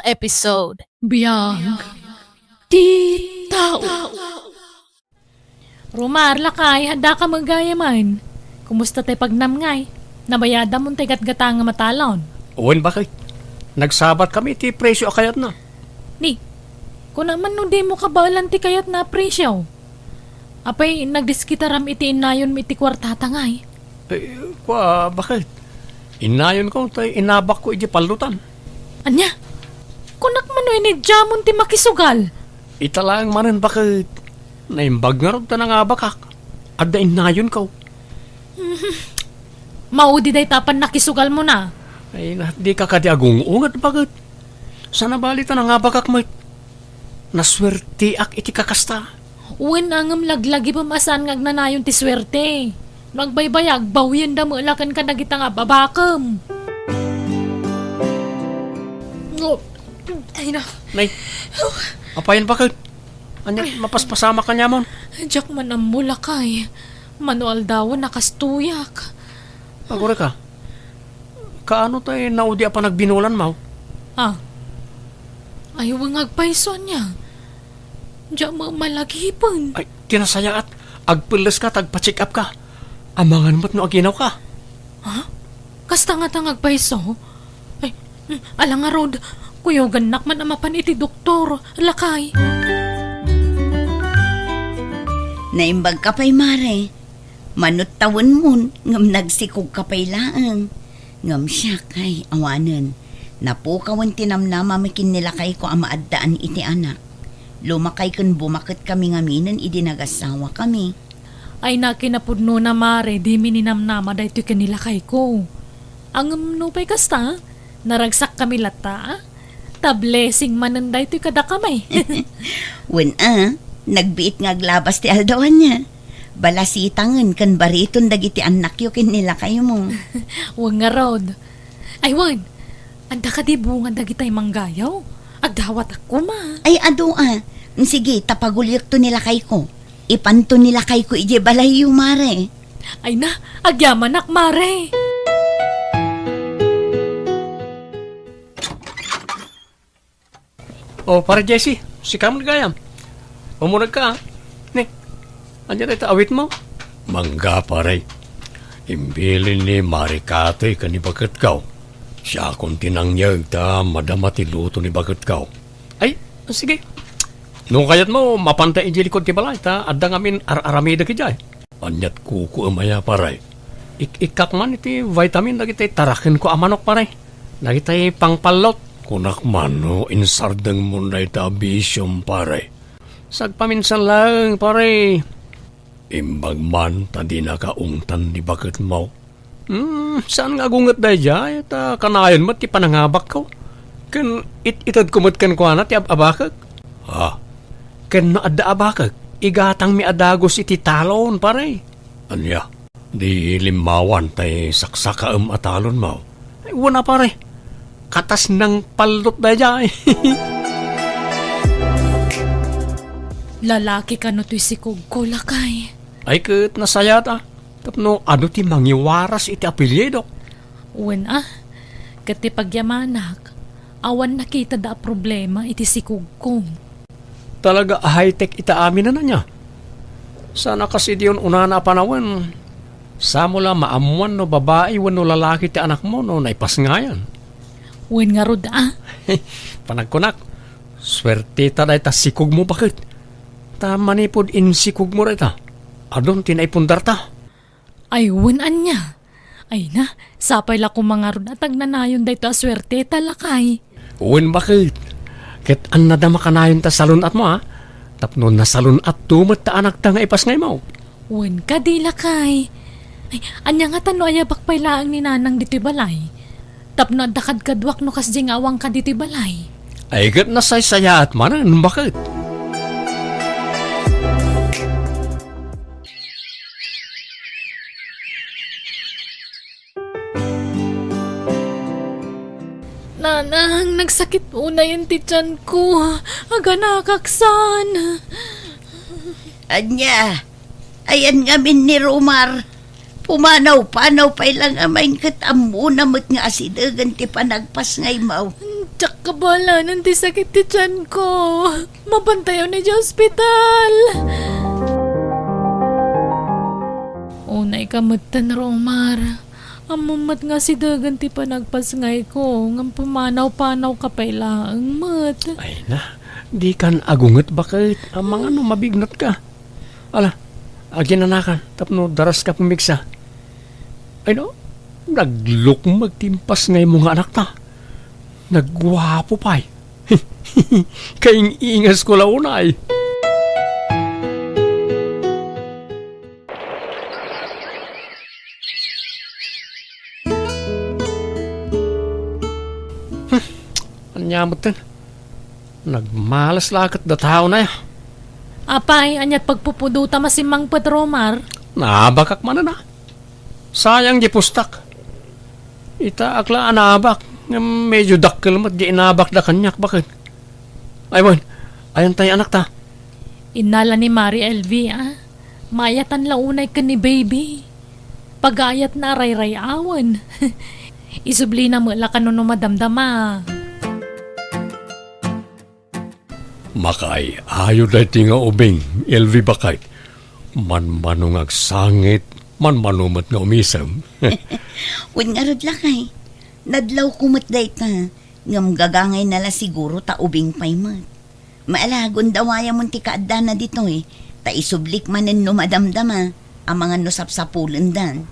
episode. Biyag ti tao. Rumar, lakay, handa ka magayaman. Kumusta tayo pagnamngay? Nabayada mong tayo gatgata nga matalon. Uwan bakit? Nagsabat kami ti presyo akayat na. Ni, kung naman no di mo kabalan ti kayat na presyo. Apay, nagdiskitaram iti inayon mi iti kwartata ngay. Bakit? Inayon ko tayo inabak ko iti palutan. Anya? Kunak man no inidjamon ti makisugal. Italang manin bakit? Naimbag nga rin ta nga bakak. Adda inayon ko. Maudi day tapan nakisugal mo na. Ay, di ka kadiagungungat bakit? Sana balita na nga bakak mo. Naswertiak iti kakasta. Uwin angam laglagi pamasan ngag nanayon ti swerte. Nagbaybayag, bawyan da mo lakan ka nagita nga babakam. Ay na. Nay, apayan bakit? Anya, mapaspasama ka niya mon. Diyak man ang mulakay. Manual daw nakastuyak. Agore ka. Kaano tayo naudi pa nagbinulan mo? Ayaw ang agpaiso niya. Diyak mo malagipon. Ay, tinasaya at agpilis ka, tagpa-check up ka. Amangan mo't no aginaw ka. Kasta nga tang agpaiso? Ay, alang nga rod. Kuyogan nakman amapan iti doktor. Lakay. Naimbag ka pa'y mare. Manot tawon mo, ngam nagsikog ka pa'y laang. Ngam siya kay awanan. Napukawan tinamnama makin nila kay ko amaaddaan iti anak. Lumakay kun bumakit kami ngaminan idinagasawa kami. Ay nakinapudno na mare, di mininamnama da ito kanila kay ko. Ang nupay kasta, naragsak kami lata. Ta-blessing manan da ito kada kamay. Wen nagbiit nga glabas ti aldawan niya. Balasitangan kan bariton dagiti anak yo kin nila kayo mo. Huwag nga rod. Ay wan, anda ka di bungan dagitay manggayaw. Agdawat ako ma. Ay adoa, sige tapagulyak to nila kay ko. Ipanto nila kay ko ije balay yung mare. Ay na, agyaman ak mare. Oh, para Jessie, si Kamil gayam. Umunag ka, Nek, andyan ito awit mo? Mangga pare. Imbilin ni Marikatoy ka ni Bagat Kaw. Siya kung tinangyag ta madamati luto ni Bagat Kaw. Ay, sige. Nung kayat mo, mapantay ijilikod ti balay ta, adda ngamin aramida ki jay. Anyat kuku amaya pare. Ikak man iti vitamin lagi tayo tarakin ko amanok pare. Lagi tayo pangpalot. Kunak mano, insardang mo na ita bisyong pare. Sagpaminsan lang, pare. Imbag man, tadi nakaungtan di bakit mo. Saan nga gungat da dya? Kanayon mo, ti panangabak ko. Kan itad kumot kan ko na, ti abakag. Kan naadda abakag. Igatang mi adagos iti talon, pare. Anya, di limawan tay saksakaam atalon mo. Ay, wala pare. Katas ng palot da dya. Lalaki ka no to'y sikog ko, lakay. Ay, kat nasaya ta. Tapno, ano ti mangiwaras iti apelyido? Uwan kati pagyamanak, awan nakita da problema iti sikog ko. Talaga high-tech ita amin na niya. Sana kasi diyon una na panawan. Sa mula maamuan no babae wano lalaki ti anak mo no naipas nga yan. Uwan nga rod Panagkunak, swerte ta dahi ta sikog mo bakit? Ta manipod insikog mo rita. Adon tinaipundar ta. Ay, uwan niya. Ay na, sapay la ko mga rod at agnanayon da ito aswerte talakay. Uwan bakit? Ket an nadama ka na yun ta salon at mo Tapno na salon at tumat ta anak ta nga ipas ngay mo. Uwan ka di lakay. Ay, anya nga tano aya bakpay laang ni nanang dito'y balay. Tapno adakad kadwak no kas awang ka dito'y balay. Ay ket nasaysaya at manan bakit? Nanang, nagsakit una yung tityan ko. Aga nakaksan. Anya, ayan nga min ni Romar. Pumanaw-panaw pa ilang amain kat amuna mo't nga asidagan ti panagpas ngay mau. Tsak kabala, nanti sakit ti tiyan ko. Mabantayaw na di ospital. Unay kamutan, Romar. Amumat nga si Dagan ti panagpasngay ko. Ngam pumanaw-panaw ka pailaang mat. Ay na, di kan agunget bakit? Amang ano, mabignat ka. Ala, aginanakan, tapno daras ka pumiksa. Ay no, nagluk magtimpas ngay mga anak ta. Nagwapo pa'y. Kaing ingas ko launay. Anyamot din. Nagmalas lakat da tao na ya. Apay, anyat pagpupuduta masimang Romar. Nabakak man na. Sayang di pustak. Ita akla anabak. Medyo dakkel mat di inabak da kanyak bakit. Ay bon, ayan tayo anak ta. Inala ni Mari LV, ah. Mayatan launay ka ni baby. Pagayat na ray-ray-awan. Isubli na mo la kanuno madamdama. Makay, ayo dahi tinga ubing, LV bakay. Man-manong agsangit, man-manumat nga umisam. Wen nga rod lakay. Nadlaw kumot day ta. Ngam gagangay nala siguro ta ubing pay mat. Maalagon dawaya mo ti kaadda na dito eh. Ta isublik manen no madamdama. Ang mga nusap-sapulan dan.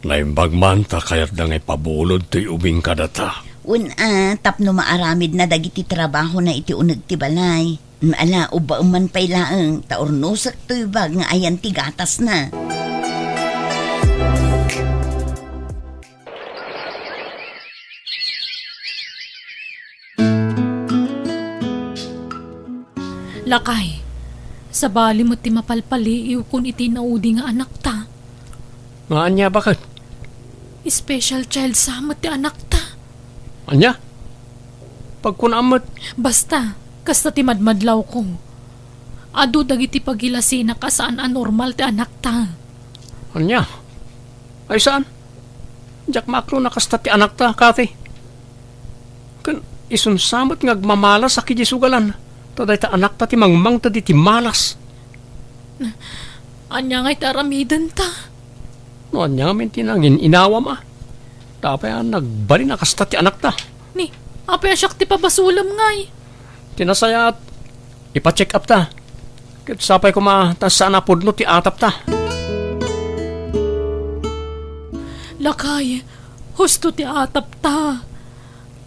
Naimbag man ta kaya't da ngay pabulod to'y ubing kadata. Tapno maaramid na dagiti trabaho na iti unag ti balay. Maala, uba man pay laeng. Ta ornusak to'y bag nga ayan ti gatas na. Lakay, sa bali mo ti mapalpali, kun iti naudi nga anak ta. Nga anya bakit? Special child sa amat ti anak ta. Anya? Pagkunamot. Basta, kasta ti madmadlaw ko. Adu dagiti pagilasina ka saan anormal ti anak ta. Anya? Ay saan? Jack makro nakasta ti anak ta, kati. Kan isunsamot nga agmamalas sa kijisugalan. Taday ta anak ta ti mangmang ta di ti malas. Anya nga'y taramidan ta. No, anya nga min tinangin inawam ah. Tapay nagbali na kasta ti anak ta. Ni, apay asyak ti pabasulam nga'y. Tinasaya at ipa-check up ta. Kit sapay ko tas saan napudno ti atap ta. Lakay, husto ti atap ta.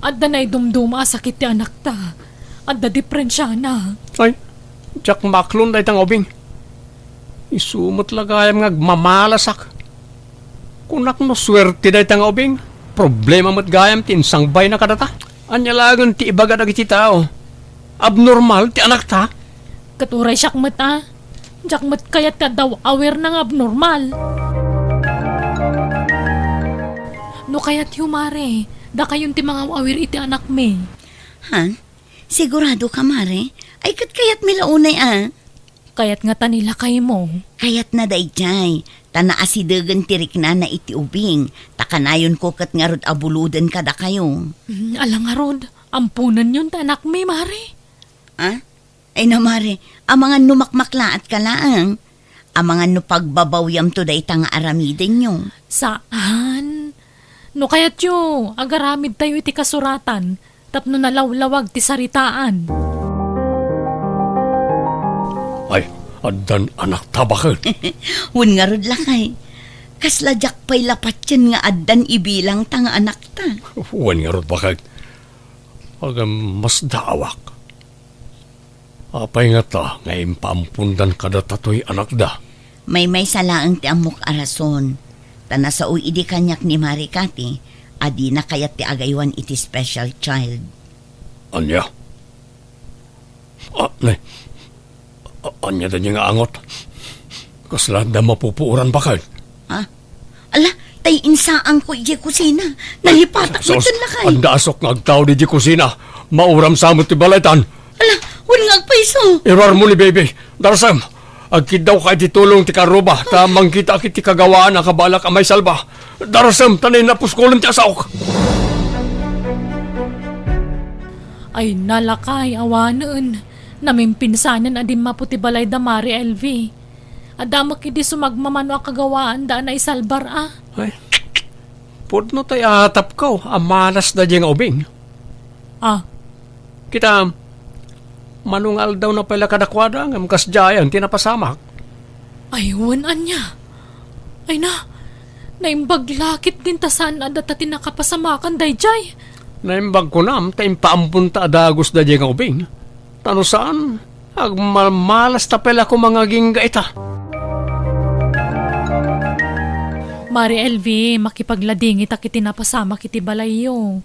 Adda na'y dumduma sakit ti anak ta. Adda diferensya na. Ay, Jack maklon day tang obing. Isumot lagayam nga mamalasak. Kunak no swerte day tang obing. Problema mat gayam tinsangbay na kadata. Anya lagon ti ibaga dagiti tao. Abnormal ti anak ta. Katuray siyak mata. Jack mat kayat ka daw aware ng abnormal. No kayat humare. Da kayon ti mga aware iti anak me. Han? Sigurado ka, Mare? Ay, kayat milaunay Kayat nga tanila kay mo. Kayat na dayjay. Tanaasidagan tirik na iti ubing. Takanayon ko kat nga rod abuludan kada kayo. Alang nga rod, ampunan yun tanak me, Mare. Ay na, Mare, ang mga numakmaklaat ka laang. Ang mga nupagbabawyam to day tanga aramiden nyo. Saan? No kayat yo, agaramid tayo iti kasuratan. Tapno nalawlawag ti saritaan. Ay, adan anak ta bakit? Hun nga rod lakay. Kasladyak pa'y lapat yan nga addan ibilang tanga anak ta. Huwan nga rod bakit? Agam mas daawak. Apay nga ta, ngayon paampundan kada tatoy anak da. May salaang ti amok arason. Tanasao idi kanyak ni Marikati. Adi na kayat ti agaywan iti special child. Anya? Anya da niya nga angot. Kasla da mapupuuran bakit? Ala, tay insaang ko iji kusina. Nalipatak mo dyan lakay. Ang dasok ng agtaw di kusina. Mauram sa mo ti balaitan. Ala, huwag agpaiso. Irar mo ni baby. Darasam, agkid daw kay ti tulong ti karuba. Tamang kita kiti kagawaan ang kabalak amay salba. Darasam, tanay na puskulon ti asaok. Ay nalakay awanan. Namimpinsanan adim maputi balay da Mari LV. Adamak idi sumagmamano ang kagawaan daan na isalbar Ay, pudno tayo atap ko, amalas na diyang ubing. Kita, manungal daw na pala kadakwada, ng kasjayan, tinapasamak. Aywan anya. Ay na, naimbaglakit din tasan adat at tinakapasamakan dayjay. Naimbag ko nam, tayong paampunta adagos na diyang ubing. Tano saan, agmamalas na pala ko mga gingga ita. Mari LV, makipaglading ita kiti napasama kiti balayo.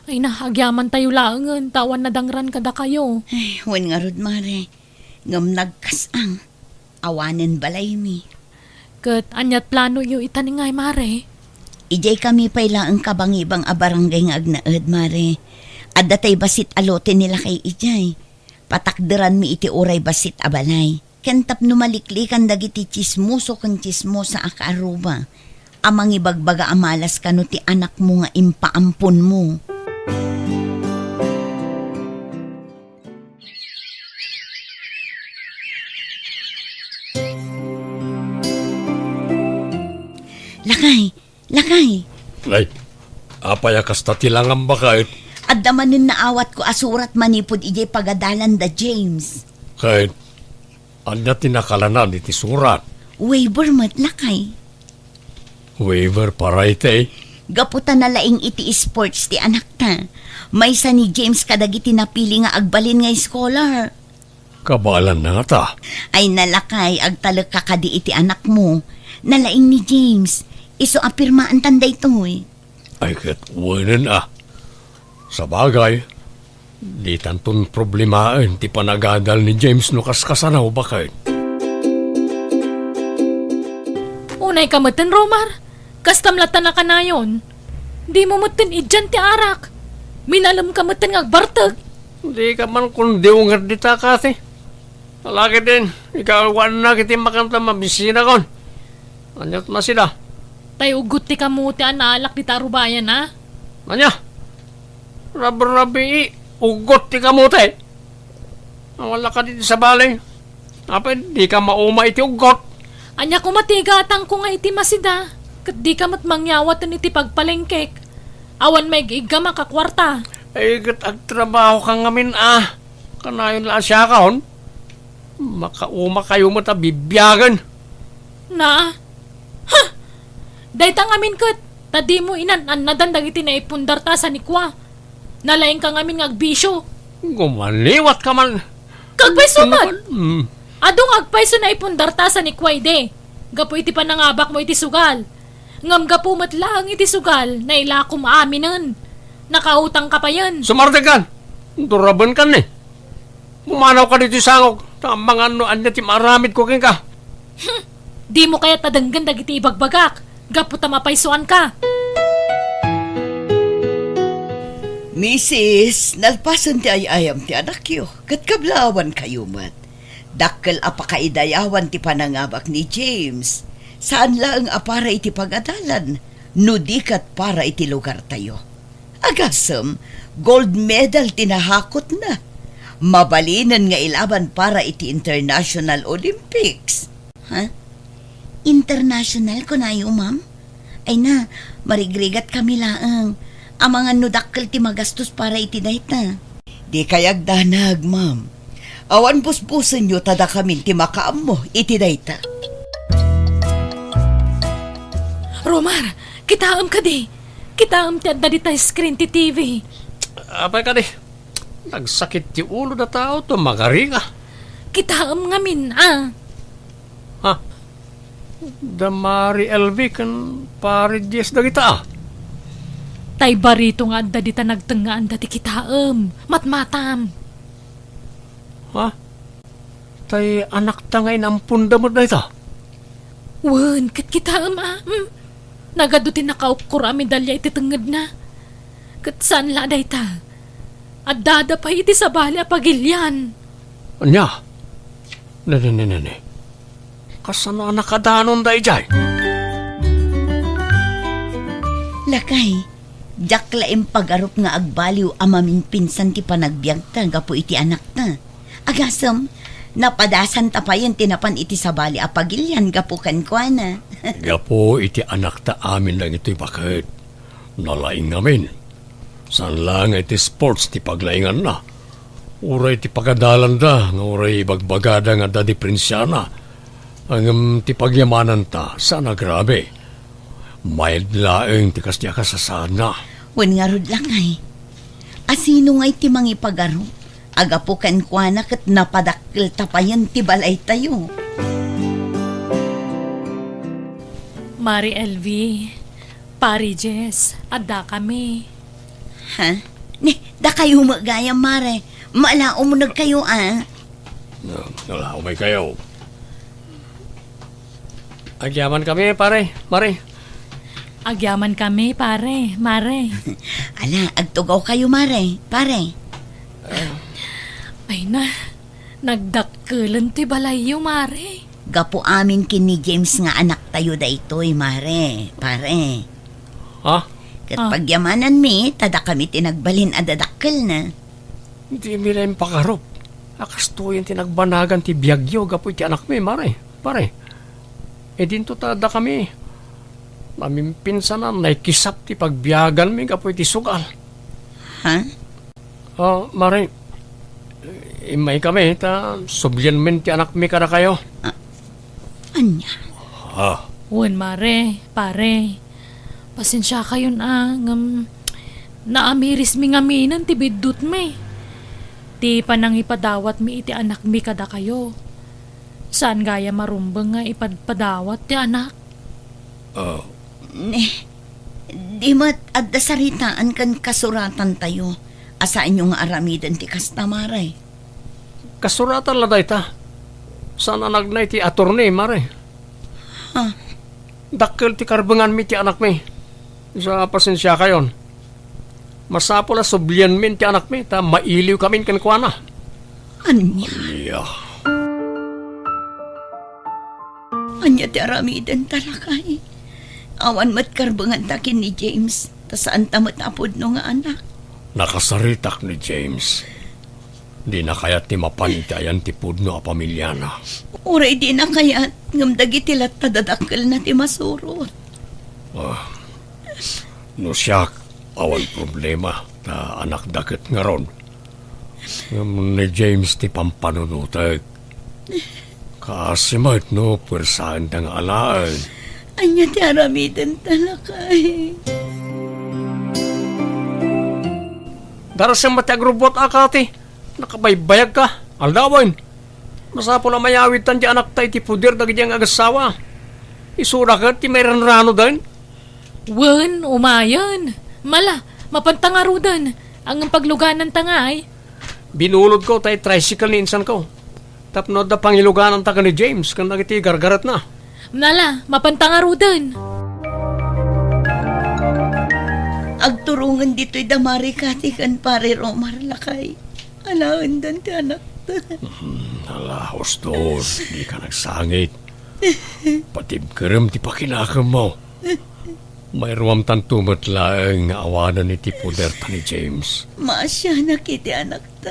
Ay na, agyaman tayo laangan, tawan na dangran kada kayo. Ay, wan nga rod, Mare. Ngam nagkasang. Awanan balay mi. Kat anyat plano yu itaningay, Mare. Ijay kami payla ang kabangibang abarangay nga agnaed, Mare. Adda tay basit alote nila kay ijay. Patakderan mi iti uray basit abalay. Kentap numaliklikan dagiti chismoso kang chismosa akaaruba. Amang ibagbaga amalas kano ti anak mo nga impaampon mo. Lakay. Ay, apaya kasta tilangan bakit? Adda manin naawat ko asurat manipod ijay pagadalan da James. Kahit, anya tinakalanan iti surat. Waiver mat lakay. Waiver para ite. Gaputan na laing iti sports ti anak ta. Maysa ni James kadagiti napili nga agbalin nga scholar. Kabalan na nga ta. Ay nalakay agtalag kakadi iti anak mo. Nalaing ni James. Iso apirmaan tanday to eh. Ay katwanan Sa bagay, di tantong problemain ti panagadal ni James no kaskasanaw bakit. Unay kamatan, Romar. Kastamlatan na ka na yun. Di mo mutin idyan ti arak. Minalam kamatan nga agbartag. Di ka man kung diungar di ta kasi. Alaki din, ikaw na kiti makanta mabisina kon. Anyat na sila. Tay ugot ti kamuti analak di tarubayan Anya? Rabi, ugot ti kamote. Wala ka dito sa balay. Apay, di ka mauma iti ugot. Anya ko matigatang ko nga iti masida. Kat di ka matmangyawatan iti pagpalengkek. Awan may igam kakwarta. Ay, agtrabaho ka ngamin Kanayon lang siya kaon. Makauma kayo mata bibiyagan. Na? Ha? Dayta ngamin kat. Tadi mo inan nadandag iti na ipundar ta sa nikwa. Nalaing ka ngamin nga agbisyo. Gumaliwat ka man. Kagpay sumat! Hmm. Adong agpayso na ipundar ta sa nikway de. Gapo iti panangabak mo iti sugal. Ngam gapo matlang iti sugal na ilakom aminan. Nakautang ka pa yan. Sumardagan. Duraban ka ni. Pumanaw ka dito sangog. Tamang anya ti maramid ko ka. Di mo kaya tadanggan dagiti ibagbagak. Gapo tamapaysuan ka. Mrs., nalpasan ti ayayam ti anak yo. Kat kablawan kayo mat. Dakkel apakaidayawan ti panangabak ni James. Saan lang apara iti pagadalan? Nudikat para iti lugar tayo. Agasem, gold medal tinahakot na. Mabalinan nga ilaban para iti International Olympics. Ha? International ko na yun, ma'am? Ay na, marigrigat kami laang. Ang mga nudakkel ti magastos para iti dayta. Di kayag danag, ma'am. Awan busbusan nyo tada kami ti makaam mo iti dayta. Romar, kitaam ka di. Kitaam ti adda di tayo screen ti TV. Apay ka di. Nagsakit ti ulo na tao to magaringa. Kitaam ngamin, Ha? Damari LV kan pare Jess da kita Tay barito nga adda di ta nagtengaan dati kitaam. Matmatam. Ha? Tay anak tangay nampun damod na ita. Wan, kat kitaam Nagadutin nakaukur amin dalya iti tenged na. Kat saan la day ta? Adada pa iti sa bali apagilyan. Anya? Ne. Kasano anak kadanon da ijay? Lakay, Jak laing pagarup nga agbaliw amamin pinsan ti panagbiag ta, gapo iti anak ta. Agasam, napadasan ta pa yun tinapan iti sabali apagilyan, gapo kankwana. Gapo iti anak ta amin lang ito'y bakit. Nalaing namin. San lang iti sports ti paglaingan na. Uray ti pagadalan da, nga uray bagbagada nga da di prinsyana. Ang ti pagyamanan ta, sana grabe. Mild laeng ti kasya kasasana. Wen nga rod lang ay. Asino nga iti mangipagarup? Agapo kankwana kat napadakil tapayan ti balay tayo. Mari LV, Pari Jess, adda kami. Ha? Ne, da kayo magaya, Mare. Malao mo kayo, ah. Wala, umay kayo. Agyaman kami, pare, Mare. Agyaman kami, pare, Mare. Ala, agtugaw kayo, Mare. Pare. Ay na, nagdakkelan ti balayo, Mare. Gapo amin kini James nga anak tayo da ito'y, Mare. Pare. Ha? Kat pagyamanan mi, tada kami tinagbalin adadakkel na. Hindi mi rin pakarop. Akasto yung tinagbanagan ti biyagyo, gapo iti anak mi, Mare. Pare. E dinto tada kami. Namin pinsanan, naikisap ti pagbiyagan mi, gapo iti sugal. Ha? Mare. Imay kami, ta sublyan min ti anak mi kada kayo. Anya? Ha? Wen, Mare, pare. Pasensya kayo na, naamiris mi ngaminan ti biddut mi. Ti panang ipadawat mi iti anak mi kada kayo. Saan gaya marumbang nga ipadpadawat ti anak? Ne, di mat adda saritaan kan kasuratan tayo. Asaan yung aramidan ti kastamare. Kasuratan la dayta. Sana nagnay ti attorney, Mare. Ha? Dakkel ti karbangan mi ti anak mi. Sa pasensya kayon. Masapo la sublian min ti anak mi, ta mailiw kamin kankwana. Anya? Yeah. Anya ti aramidan talakay. Awan mat karbangan takin ni James. Ta saan tamat apod no nga anak. Nakasaritak ni James. Di na kayat ti mapanitayan ti pudno a pamilyana. Uray di na kayat ngamdagi tilat tadadakkel na ti masurot. No siyak, awan problema ta anak daket nga ron. Ni James ti pampanunutag. Kaasimat no, pwersaan tang alaan. Anya ti aramidan talakay. Darasang matiagrobot akati. Nakabaybayag ka. Aldawan. Masapo na mayawitan ti anak tayo ti puder dagi diyang agasawa. Isura ka ti mayroon rano din. Wen, umayan. Mala, mapantangarudan. Ang pagluganan tangay. Binulod ko tayo tricycle ni insan ko. Tapno da pangiluganan ta ka ni James kan nagiti gargarat na. Nala, mapantangarudan. Agturungan dito'y damari kati kan pare Romar lakay. Alaon dan ti anak ta. Alahos doon. Di ka nagsangit. Patibkerem ti pakinakam mo. May ruwam tantumat laeng nga awanan ni ti puder ta ni James. Maasya na kiti anak ta.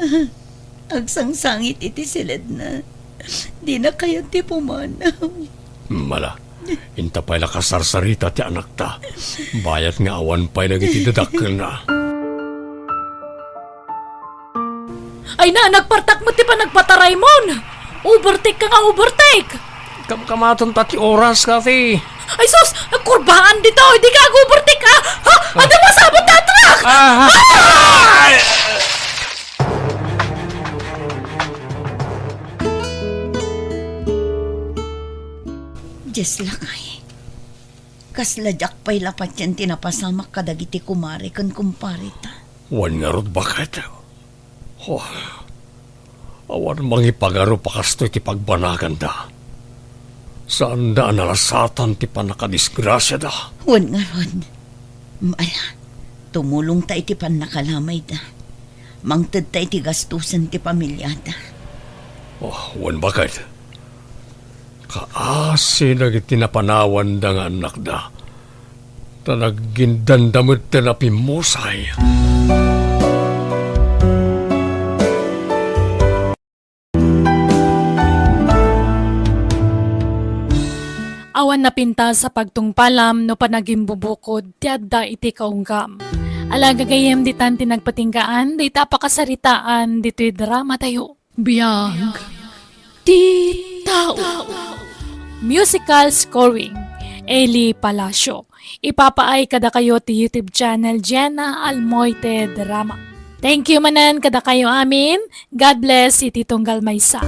Agsangsangit iti silid na. Di na kaya ti pumanaw. Mala. Inta pa'y lakasarsarita ti anak ta. Bayat nga awan pa'y nagiti dadakkel na. Ay na, nagpartak mo ti pa nagpataray mon. Overtake ka nga, overtake. Kamkamaton tati oras kati. Ay sus, nagkurbaan dito. Hindi ka overtake ha. Ha? Ano masabot na truck? Diyos lakay. Kasladyak pa'y lapat yan tinapasamak kadagiti kumari kan kumpari ta. Wan nga rod bakit? Oh, awan mangipagaro pakasto ti pagbanagan da. Saan da nalasatan ti panakadisgrasya da? Wan nga ron. Mala, tumulong ta iti pan nakalamay da. Mangtad ta iti gastusan ti pamilya da. Oh, wan bakit? Kaasi nagiti napanawan da nga anak da. Tanagindandamot na pimusay. Awan na pinta sa pagtungpalam no panaging bubukod, tiyadda iti kaunggam. Alaga gayem di tan tinagpatinggaan, di tapakasaritaan, dito'y drama tayo. Biyag, di tao. Musical scoring, Eli Palacio. Ipapaay kada kayo ti YouTube channel Jenna Almoite Drama. Thank you manan kada kayo amin. God bless iti tunggal maysa.